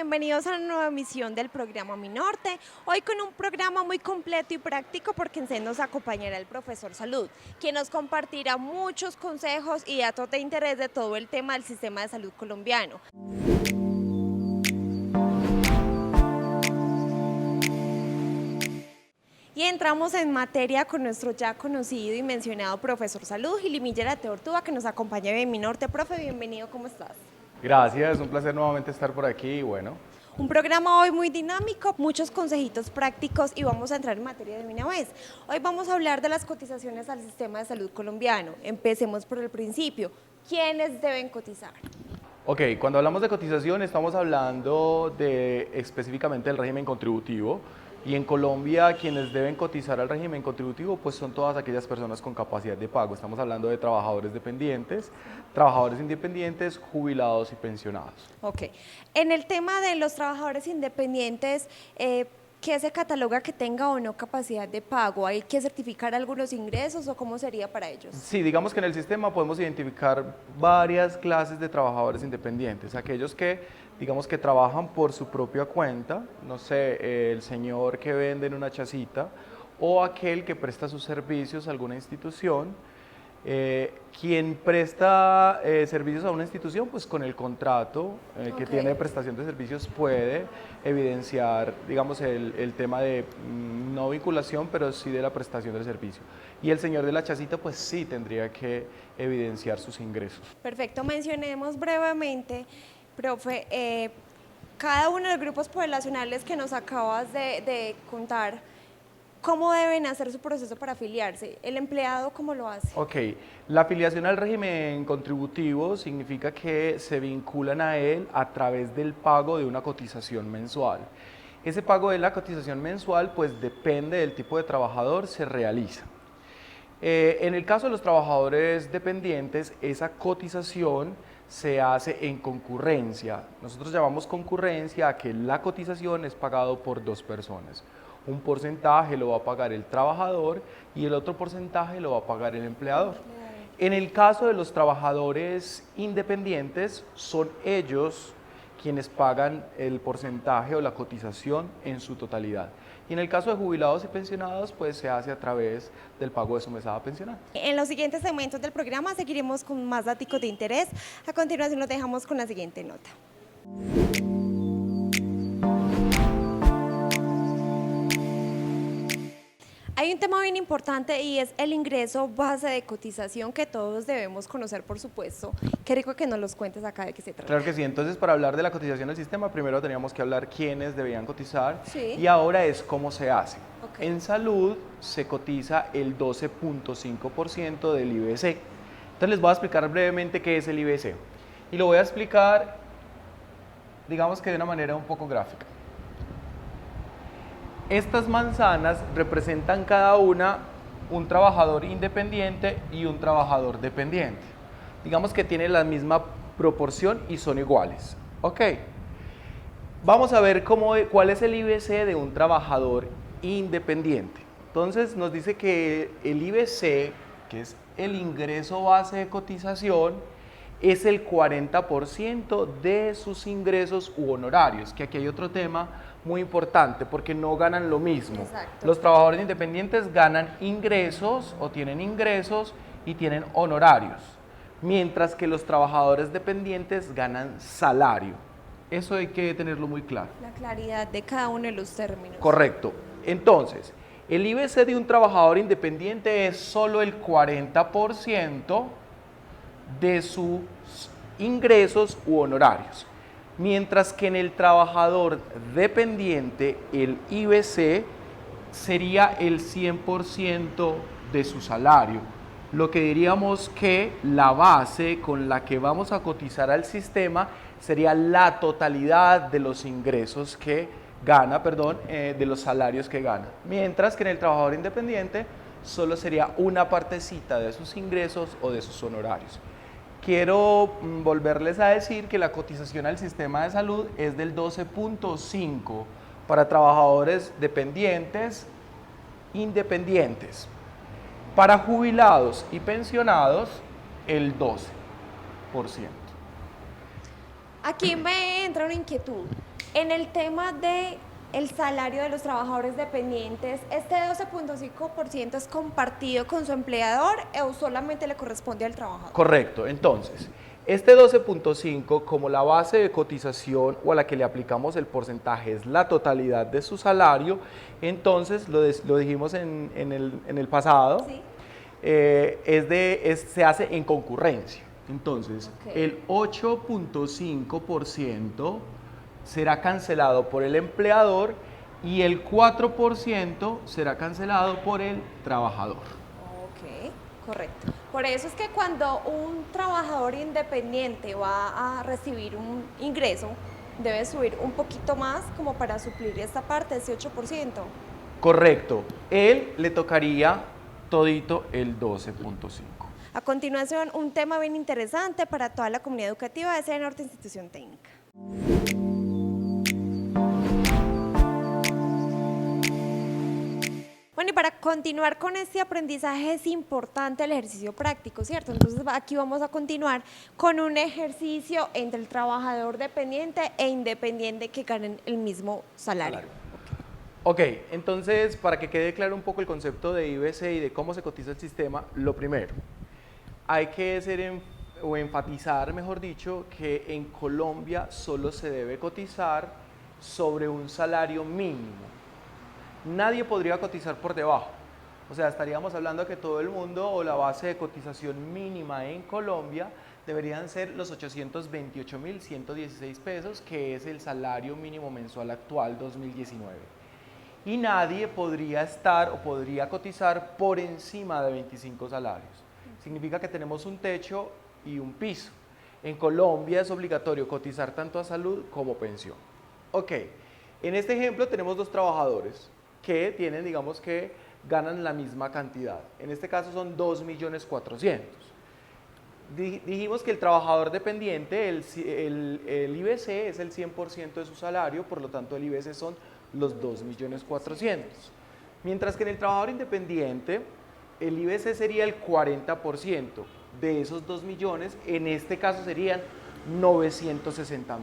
bienvenidos a una nueva emisión del programa Mi Norte. Hoy con un programa muy completo y práctico porque en nos acompañará el profesor Salud, quien nos compartirá muchos consejos y datos de interés de todo el tema del sistema de salud colombiano. Y entramos en materia con nuestro ya conocido y mencionado profesor Salud, Gilimiller Ateortúa, que nos acompaña en Mi Norte. Profe, bienvenido, ¿cómo estás? Gracias, un placer nuevamente estar por aquí y bueno. Un programa hoy muy dinámico, muchos consejitos prácticos y vamos a entrar en materia de una vez. Hoy vamos a hablar de las cotizaciones al sistema de salud colombiano. Empecemos por el principio. ¿Quiénes deben cotizar? Ok, cuando hablamos de cotización estamos hablando de específicamente del régimen contributivo y en Colombia quienes deben cotizar al régimen contributivo pues son todas aquellas personas con capacidad de pago. Estamos hablando de trabajadores dependientes, trabajadores independientes, jubilados y pensionados. Ok, en el tema de los trabajadores independientes, ¿qué se cataloga que tenga o no capacidad de pago? ¿Hay que certificar algunos ingresos o cómo sería para ellos? Sí, digamos que en el sistema podemos identificar varias clases de trabajadores independientes, aquellos que digamos que trabajan por su propia cuenta, no sé, el señor que vende en una chacita o aquel que presta sus servicios a alguna institución. Quien presta servicios a una institución, pues con el contrato que tiene de prestación de servicios puede evidenciar, digamos, el tema de no vinculación, pero sí de la prestación del servicio. Y el señor de la chacita, pues sí tendría que evidenciar sus ingresos. Perfecto, mencionemos brevemente, profe, cada uno de los grupos poblacionales que nos acabas de contar. ¿Cómo deben hacer su proceso para afiliarse? ¿El empleado cómo lo hace? Ok, la afiliación al régimen contributivo significa que se vinculan a él a través del pago de una cotización mensual. Ese pago de la cotización mensual, pues depende del tipo de trabajador, se realiza. En el caso de los trabajadores dependientes, esa cotización se hace en concurrencia. Nosotros llamamos concurrencia a que la cotización es pagado por dos personas. Un porcentaje lo va a pagar el trabajador y el otro porcentaje lo va a pagar el empleador. En el caso de los trabajadores independientes, son ellos quienes pagan el porcentaje o la cotización en su totalidad. Y en el caso de jubilados y pensionados, pues se hace a través del pago de su mesada pensional. En los siguientes segmentos del programa seguiremos con más datos de interés. A continuación nos dejamos con la siguiente nota. Hay un tema bien importante y es el ingreso base de cotización que todos debemos conocer, por supuesto. Qué rico que nos los cuentes acá de qué se trata. Claro que sí, entonces para hablar de la cotización del sistema, primero teníamos que hablar quiénes debían cotizar y ahora es cómo se hace. En salud se cotiza el 12.5% del IBC. Entonces les voy a explicar brevemente qué es el IBC y lo voy a explicar, digamos que de una manera un poco gráfica. Estas manzanas representan cada una un trabajador independiente y un trabajador dependiente. Digamos que tienen la misma proporción y son iguales. Ok. Vamos a ver cuál es el IBC de un trabajador independiente. Entonces nos dice que el IBC, que es el ingreso base de cotización, es el 40% de sus ingresos u honorarios, que aquí hay otro tema muy importante porque no ganan lo mismo. Exacto. Los trabajadores independientes ganan ingresos o tienen ingresos y tienen honorarios, mientras que los trabajadores dependientes ganan salario. Eso hay que tenerlo muy claro. La claridad de cada uno de los términos. Correcto. Entonces, el IBC de un trabajador independiente es solo el 40% de sus ingresos u honorarios, mientras que en el trabajador dependiente el IBC sería el 100% de su salario, lo que diríamos que la base con la que vamos a cotizar al sistema sería la totalidad de los ingresos que gana, de los salarios que gana, mientras que en el trabajador independiente solo sería una partecita de sus ingresos o de sus honorarios. Quiero volverles a decir que la cotización al sistema de salud es del 12.5% para trabajadores dependientes, independientes. Para jubilados y pensionados, el 12%. Aquí me entra una inquietud. En el tema de el salario de los trabajadores dependientes, ¿este 12.5% es compartido con su empleador o solamente le corresponde al trabajador? Correcto, entonces, este 12.5 como la base de cotización o a la que le aplicamos el porcentaje es la totalidad de su salario, entonces lo dijimos en el pasado, Sí. se hace en concurrencia. Entonces, Ok. el 8.5% será cancelado por el empleador y el 4% será cancelado por el trabajador. Ok, correcto. Por eso es que cuando un trabajador independiente va a recibir un ingreso, debe subir un poquito más como para suplir esta parte, ese 8%. Correcto, él le tocaría todito el 12.5. A continuación, un tema bien interesante para toda la comunidad educativa de Sede Norte Institución Técnica. Bueno, y para continuar con este aprendizaje es importante el ejercicio práctico, ¿cierto? Entonces aquí vamos a continuar con un ejercicio entre el trabajador dependiente e independiente que ganen el mismo salario. Ok, entonces para que quede claro un poco el concepto de IBC y de cómo se cotiza el sistema, lo primero, hay que enfatizar, mejor dicho, que en Colombia solo se debe cotizar sobre un salario mínimo. Nadie podría cotizar por debajo. O sea, estaríamos hablando que todo el mundo o la base de cotización mínima en Colombia deberían ser los 828.116 pesos, que es el salario mínimo mensual actual 2019. Y nadie podría estar o podría cotizar por encima de 25 salarios. Significa que tenemos un techo y un piso. En Colombia es obligatorio cotizar tanto a salud como pensión. Ok, en este ejemplo tenemos dos trabajadores que tienen, digamos que ganan la misma cantidad. En este caso son 2.400.000. Dijimos que el trabajador dependiente, el IBC es el 100% de su salario, por lo tanto el IBC son los 2.400.000. Mientras que en el trabajador independiente, el IBC sería el 40% de esos 2 millones, en este caso serían 960.000.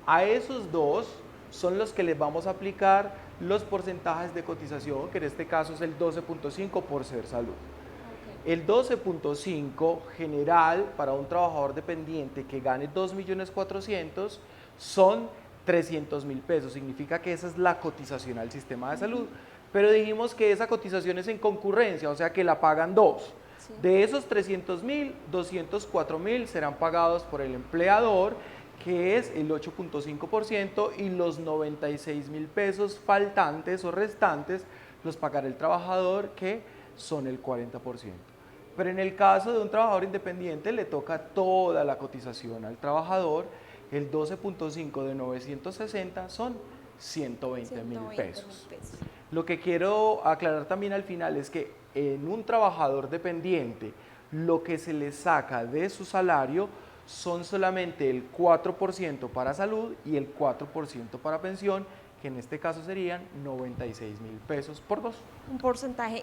A esos dos son los que les vamos a aplicar los porcentajes de cotización, que en este caso es el 12.5 por ser salud. El 12.5 general para un trabajador dependiente que gane 2.400.000 son 300.000 pesos. Significa que esa es la cotización al sistema de salud. Pero dijimos que esa cotización es en concurrencia, o sea que la pagan dos. Sí. De esos 300.000, 204.000 serán pagados por el empleador, que es el 8.5%, y los 96.000 pesos faltantes o restantes los pagará el trabajador, que son el 40%. Pero en el caso de un trabajador independiente le toca toda la cotización al trabajador, el 12.5 de 960 son 120.000 pesos. Lo que quiero aclarar también al final es que en un trabajador dependiente lo que se le saca de su salario son solamente el 4% para salud y el 4% para pensión, que en este caso serían 96.000 pesos por dos. Un porcentaje,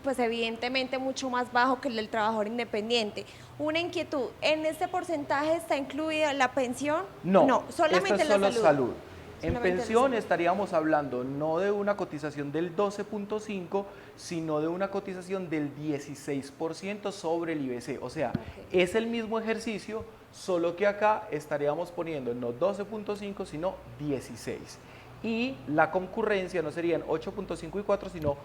pues evidentemente mucho más bajo que el del trabajador independiente. Una inquietud, ¿en este porcentaje está incluida la pensión? No, solamente esto es la solo salud. En Solamente pensión estaríamos hablando no de una cotización del 12.5, sino de una cotización del 16% sobre el IBC. O sea, es el mismo ejercicio, solo que acá estaríamos poniendo no 12.5, sino 16. Y la concurrencia no serían 8.5 y 4, sino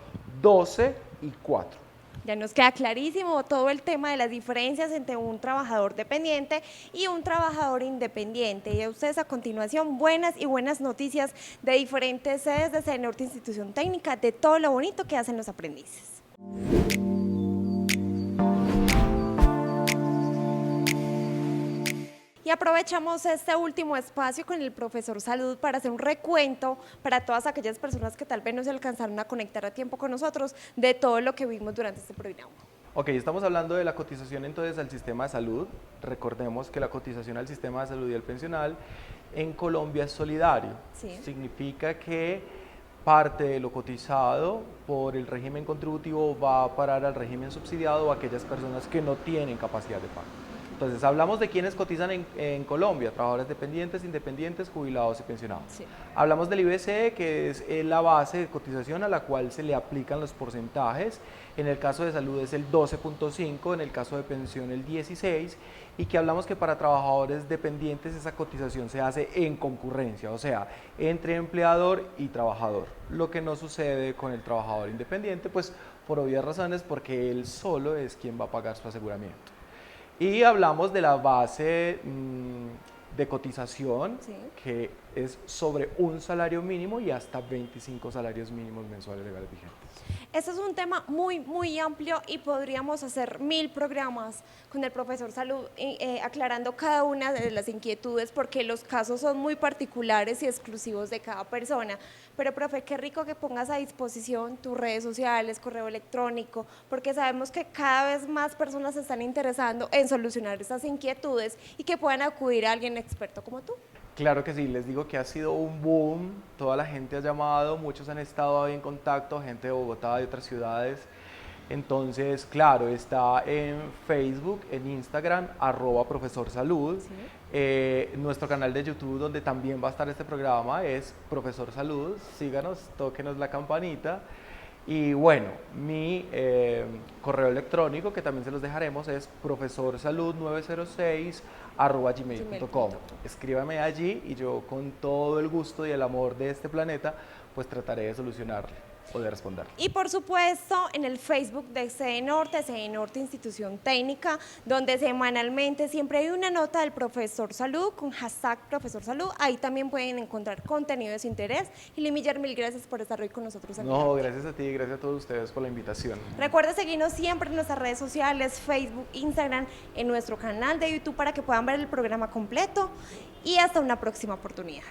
12 y 4. Ya nos queda clarísimo todo el tema de las diferencias entre un trabajador dependiente y un trabajador independiente. Y a ustedes a continuación buenas y buenas noticias de diferentes sedes de Sede Norte Institución Técnica, de todo lo bonito que hacen los aprendices. Y aprovechamos este último espacio con el profesor Salud para hacer un recuento para todas aquellas personas que tal vez no se alcanzaron a conectar a tiempo con nosotros de todo lo que vimos durante este programa. Ok, estamos hablando de la cotización entonces al sistema de salud. Recordemos que la cotización al sistema de salud y al pensional en Colombia es solidario. Sí. Significa que parte de lo cotizado por el régimen contributivo va a parar al régimen subsidiado o a aquellas personas que no tienen capacidad de pago. Entonces, hablamos de quienes cotizan en Colombia, trabajadores dependientes, independientes, jubilados y pensionados. Sí. Hablamos del IBC, que es la base de cotización a la cual se le aplican los porcentajes. En el caso de salud es el 12.5, en el caso de pensión el 16, y que hablamos que para trabajadores dependientes esa cotización se hace en concurrencia, o sea, entre empleador y trabajador. Lo que no sucede con el trabajador independiente, pues por obvias razones, porque él solo es quien va a pagar su aseguramiento. Y hablamos de la base de cotización, Sí. que es sobre un salario mínimo y hasta 25 salarios mínimos mensuales legales vigentes. Este es un tema muy amplio y podríamos hacer 1000 programas con el profesor Salud aclarando cada una de las inquietudes porque los casos son muy particulares y exclusivos de cada persona. Pero, profe, qué rico que pongas a disposición tus redes sociales, correo electrónico, porque sabemos que cada vez más personas se están interesando en solucionar estas inquietudes y que puedan acudir a alguien experto como tú. Claro que sí, les digo que ha sido un boom, toda la gente ha llamado, muchos han estado ahí en contacto, gente de Bogotá, de otras ciudades. Entonces, claro, está en Facebook, en Instagram, @profesor salud. Sí. Nuestro canal de YouTube, donde también va a estar este programa, es Profesor Salud. Síganos, tóquenos la campanita. Y bueno, mi correo electrónico, que también se los dejaremos, es profesorsalud906@gmail.com. Escríbame allí y yo con todo el gusto y el amor de este planeta, pues trataré de solucionarle o de responder. Y por supuesto en el Facebook de CE Norte Institución Técnica, donde semanalmente siempre hay una nota del profesor Salud con hashtag profesor Salud. Ahí también pueden encontrar contenido de su interés. Y Limillar, mil gracias por estar hoy con nosotros aquí. No, gracias a ti y gracias a todos ustedes por la invitación. Recuerda seguirnos siempre en nuestras redes sociales, Facebook, Instagram, en nuestro canal de YouTube para que puedan ver el programa completo. Y hasta una próxima oportunidad.